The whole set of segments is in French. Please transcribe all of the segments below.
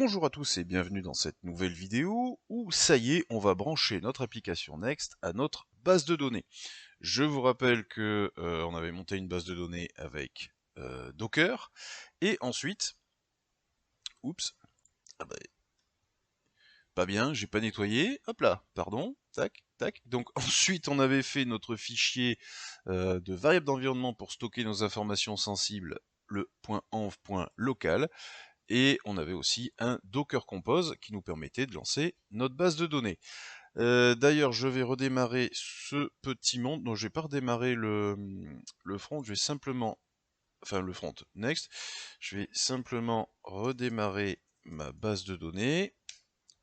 Bonjour à tous et bienvenue dans cette nouvelle vidéo où ça y est, on va brancher notre application Next à notre base de données. Je vous rappelle que on avait monté une base de données avec Docker et ensuite, oups, ah bah, pas bien, j'ai pas nettoyé, hop là, pardon, tac, tac. Donc ensuite on avait fait notre fichier de variable d'environnement pour stocker nos informations sensibles, le .env.local. Et on avait aussi un Docker Compose qui nous permettait de lancer notre base de données. D'ailleurs, je vais redémarrer ce petit monde. Donc, je vais pas redémarrer le front. Je vais simplement, enfin le front, next. Je vais simplement redémarrer ma base de données.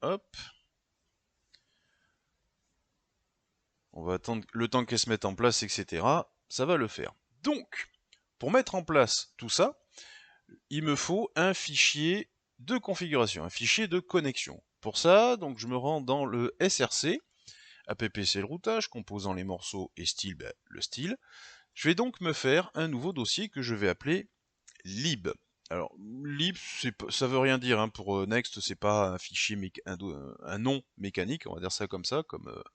Hop. On va attendre le temps qu'elle se mette en place, etc. Ça va le faire. Donc, pour mettre en place tout ça, il me faut un fichier de configuration, un fichier de connexion. Pour ça, donc je me rends dans le SRC, app c'est le routage, composant les morceaux et style, le style. Je vais donc me faire un nouveau dossier que je vais appeler lib. Alors lib, ça veut rien dire, hein, pour Next, c'est pas un fichier, un nom mécanique, on va dire ça comme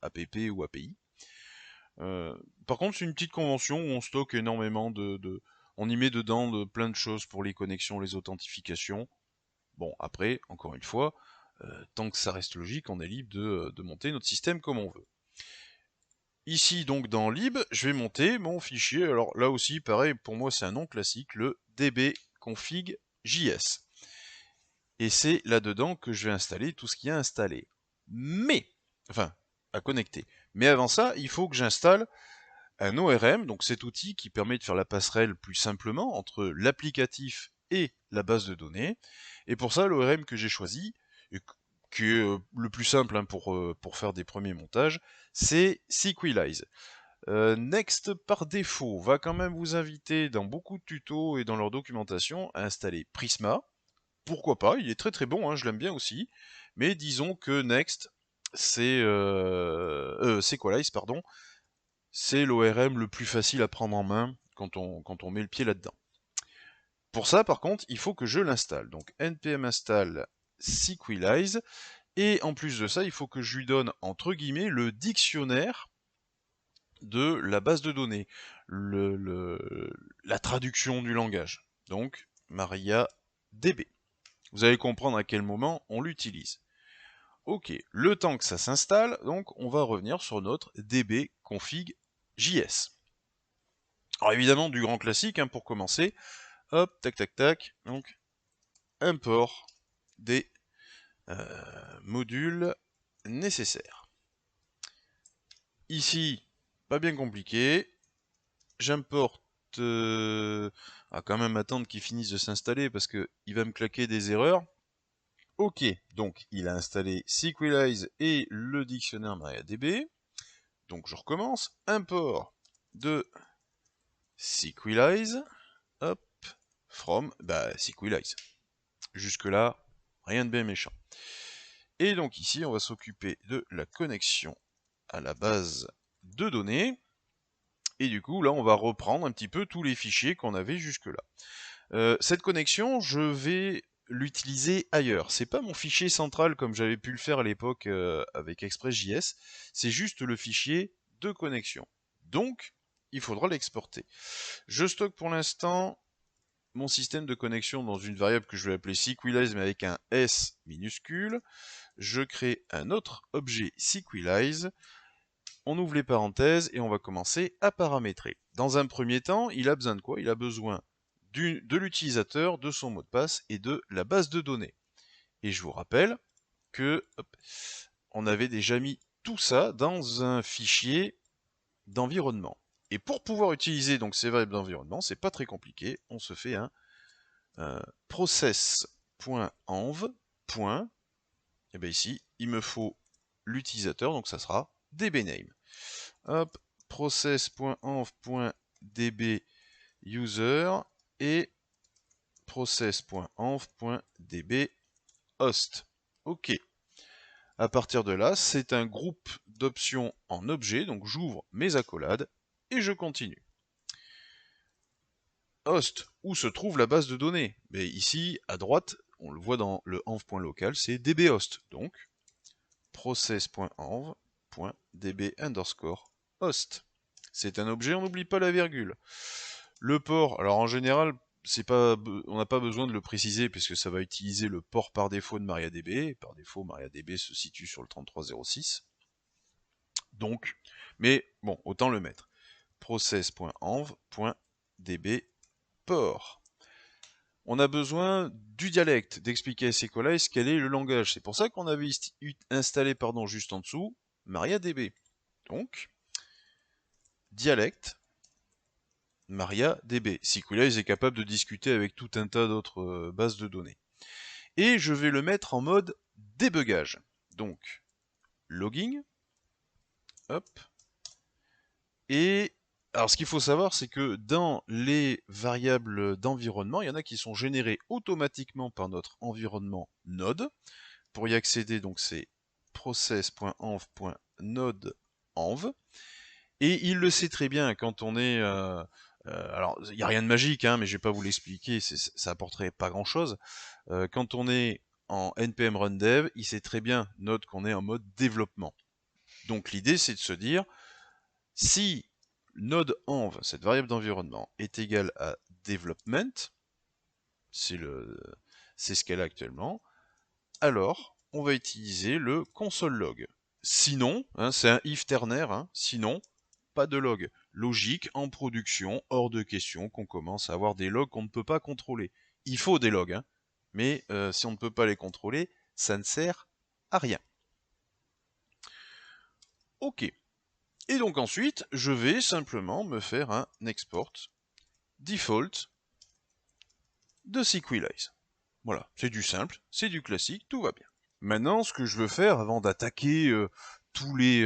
app ou API. Par contre, c'est une petite convention où on stocke énormément on y met dedans plein de choses pour les connexions, les authentifications. Bon, après, encore une fois, tant que ça reste logique, on est libre de monter notre système comme on veut. Ici, donc, dans lib, je vais monter mon fichier. Alors là aussi, pareil, pour moi, c'est un nom classique, le dbconfig.js. Et c'est là-dedans que je vais installer tout ce qu'il y a installé. Enfin, à connecter. Mais avant ça, il faut que j'installe un ORM, donc cet outil qui permet de faire la passerelle plus simplement entre l'applicatif et la base de données. Et pour ça, l'ORM que j'ai choisi, qui est le plus simple, hein, pour faire des premiers montages, c'est Sequelize. Next, par défaut, va quand même vous inviter dans beaucoup de tutos et dans leur documentation à installer Prisma. Pourquoi pas, il est très très bon, hein, je l'aime bien aussi. Mais disons que Next, Sequelize, pardon, c'est l'ORM le plus facile à prendre en main quand on met le pied là-dedans. Pour ça, par contre, il faut que je l'installe. Donc npm install Sequelize, et en plus de ça, il faut que je lui donne, entre guillemets, le dictionnaire de la base de données, la traduction du langage. Donc, MariaDB. Vous allez comprendre à quel moment on l'utilise. Ok, le temps que ça s'installe, donc on va revenir sur notre dbconfig.js. Alors évidemment, du grand classique, hein, pour commencer. Hop, tac, tac, tac. Donc, import des modules nécessaires. Ici, pas bien compliqué. J'importe... quand même attendre qu'il finisse de s'installer parce qu'il va me claquer des erreurs. Ok, donc il a installé Sequelize et le dictionnaire MariaDB. Donc je recommence. Import de Sequelize. Hop, from, Sequelize. Jusque-là, rien de bien méchant. Et donc ici, on va s'occuper de la connexion à la base de données. Et du coup, là, on va reprendre un petit peu tous les fichiers qu'on avait jusque-là. Cette connexion, je vais l'utiliser ailleurs. C'est pas mon fichier central comme j'avais pu le faire à l'époque avec Express.js. C'est juste le fichier de connexion. Donc, il faudra l'exporter. Je stocke pour l'instant mon système de connexion dans une variable que je vais appeler Sequelize, mais avec un S minuscule. Je crée un autre objet Sequelize. On ouvre les parenthèses et on va commencer à paramétrer. Dans un premier temps, il a besoin de quoi? Il a besoin de l'utilisateur, de son mot de passe et de la base de données. Et je vous rappelle que on avait déjà mis tout ça dans un fichier d'environnement. Et pour pouvoir utiliser donc ces variables d'environnement, c'est pas très compliqué. On se fait un process.env. Et bien ici, il me faut l'utilisateur, donc ça sera dbname. Hop, process.env.dbuser et process.env.dbhost. Ok. À partir de là, c'est un groupe d'options en objet, donc j'ouvre mes accolades et je continue. Host, où se trouve la base de données? Mais ici, à droite, on le voit dans le env.local, c'est dbhost. Donc, process.env.db_host. C'est un objet, on n'oublie pas la virgule. Le port, alors en général, on n'a pas besoin de le préciser puisque ça va utiliser le port par défaut de MariaDB. Par défaut, MariaDB se situe sur le 3306. Donc, mais bon, autant le mettre. process.env.db port. On a besoin du dialecte, d'expliquer à SQLize quel est le langage. C'est pour ça qu'on avait installé juste en dessous MariaDB. Donc, dialecte MariaDB. SQLize est capable de discuter avec tout un tas d'autres bases de données. Et je vais le mettre en mode débugage. Donc, logging. Hop. Et alors ce qu'il faut savoir, c'est que dans les variables d'environnement, il y en a qui sont générées automatiquement par notre environnement node. Pour y accéder, donc c'est process.env.node_env. Et il le sait très bien quand on est... alors, il n'y a rien de magique, hein, mais je ne vais pas vous l'expliquer, ça apporterait pas grand-chose. Quand on est en npm run dev, il sait très bien, note qu'on est en mode développement. Donc l'idée, c'est de se dire, si node env, cette variable d'environnement, est égale à development, c'est ce qu'elle a actuellement, alors on va utiliser le console log. Sinon, hein, c'est un if ternaire, hein, sinon, pas de log. Logique, en production, hors de question qu'on commence à avoir des logs qu'on ne peut pas contrôler. Il faut des logs, hein, mais si on ne peut pas les contrôler, ça ne sert à rien. Ok. Et donc ensuite, je vais simplement me faire un export default de SQLize. Voilà, c'est du simple, c'est du classique, tout va bien. Maintenant, ce que je veux faire avant d'attaquer tous les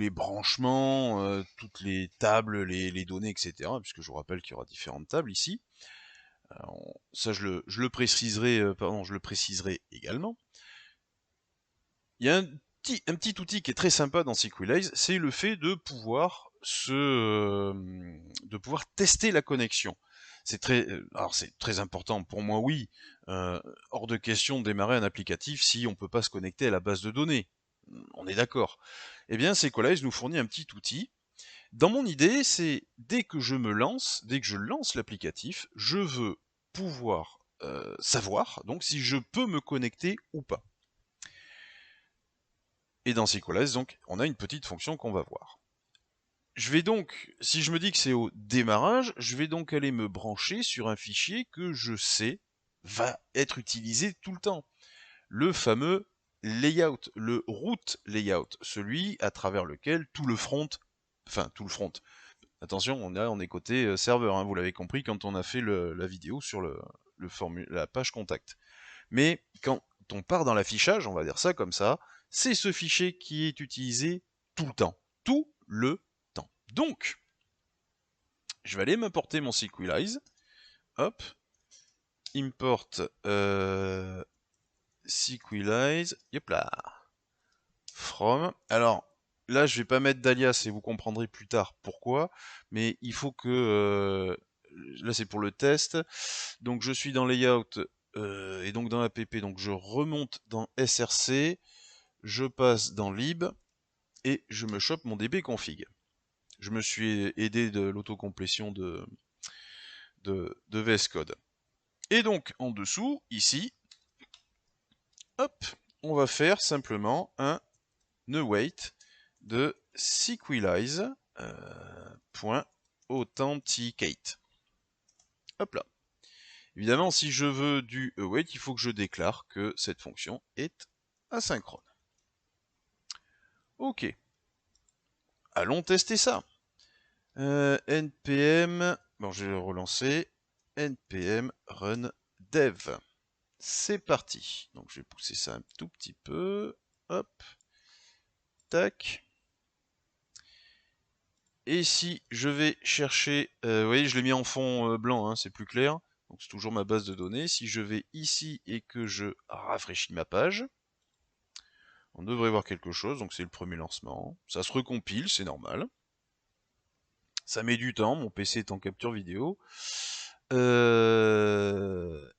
branchements, toutes les tables, les données, etc., puisque je vous rappelle qu'il y aura différentes tables ici, ça je le préciserai, je le préciserai également. Il y a un petit outil qui est très sympa dans SQLize, c'est le fait de pouvoir tester la connexion. C'est très important pour moi, oui. Hors de question de démarrer un applicatif si on ne peut pas se connecter à la base de données. On est d'accord. Eh bien, SQLize nous fournit un petit outil. Dans mon idée, c'est dès que je lance l'applicatif, je veux pouvoir savoir donc si je peux me connecter ou pas. Et dans SQLize, donc, on a une petite fonction qu'on va voir. Je vais donc, si je me dis que c'est au démarrage, je vais donc aller me brancher sur un fichier que je sais va être utilisé tout le temps. Le fameux layout, le root layout, celui à travers lequel tout le front, attention, on est côté serveur, hein, vous l'avez compris quand on a fait la vidéo sur la page contact. Mais quand on part dans l'affichage, on va dire ça comme ça, c'est ce fichier qui est utilisé tout le temps. Tout le temps. Donc, je vais aller m'importer mon SQLize. Hop. Import SQLize. Yop là. From. Alors, là, je vais pas mettre d'alias et vous comprendrez plus tard pourquoi. Mais il faut que... là, c'est pour le test. Donc, je suis dans Layout et donc dans app. Donc, je remonte dans src. Je passe dans lib et je me chope mon dbconfig. Je me suis aidé de l'autocomplétion de VS Code. Et donc en dessous, ici, hop, on va faire simplement un await de SQLize.authenticate. Hop là. Évidemment, si je veux du await, il faut que je déclare que cette fonction est asynchrone. Ok. Allons tester ça. npm, bon je vais le relancer, npm run dev. C'est parti. Donc je vais pousser ça un tout petit peu. Hop. Tac. Et si je vais chercher, vous voyez je l'ai mis en fond blanc, hein, c'est plus clair. Donc c'est toujours ma base de données. Si je vais ici et que je rafraîchis ma page, on devrait voir quelque chose. Donc c'est le premier lancement. Ça se recompile, c'est normal. Ça met du temps, mon PC est en capture vidéo.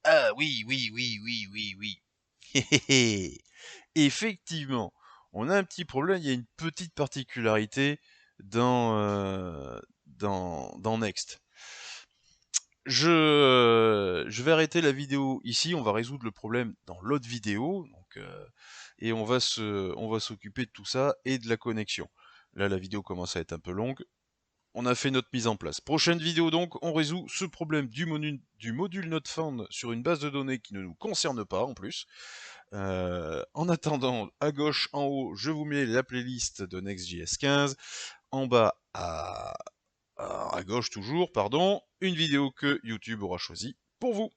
Ah oui, oui, oui, oui, oui, oui. Effectivement, on a un petit problème, il y a une petite particularité dans Next. Je vais arrêter la vidéo ici, on va résoudre le problème dans l'autre vidéo, donc, et on va s'occuper de tout ça et de la connexion. Là, la vidéo commence à être un peu longue. On a fait notre mise en place. Prochaine vidéo donc, on résout ce problème du module NodeFound sur une base de données qui ne nous concerne pas en plus. En attendant, à gauche, en haut, je vous mets la playlist de Next.js 15. En bas, à gauche toujours, pardon, une vidéo que YouTube aura choisie pour vous.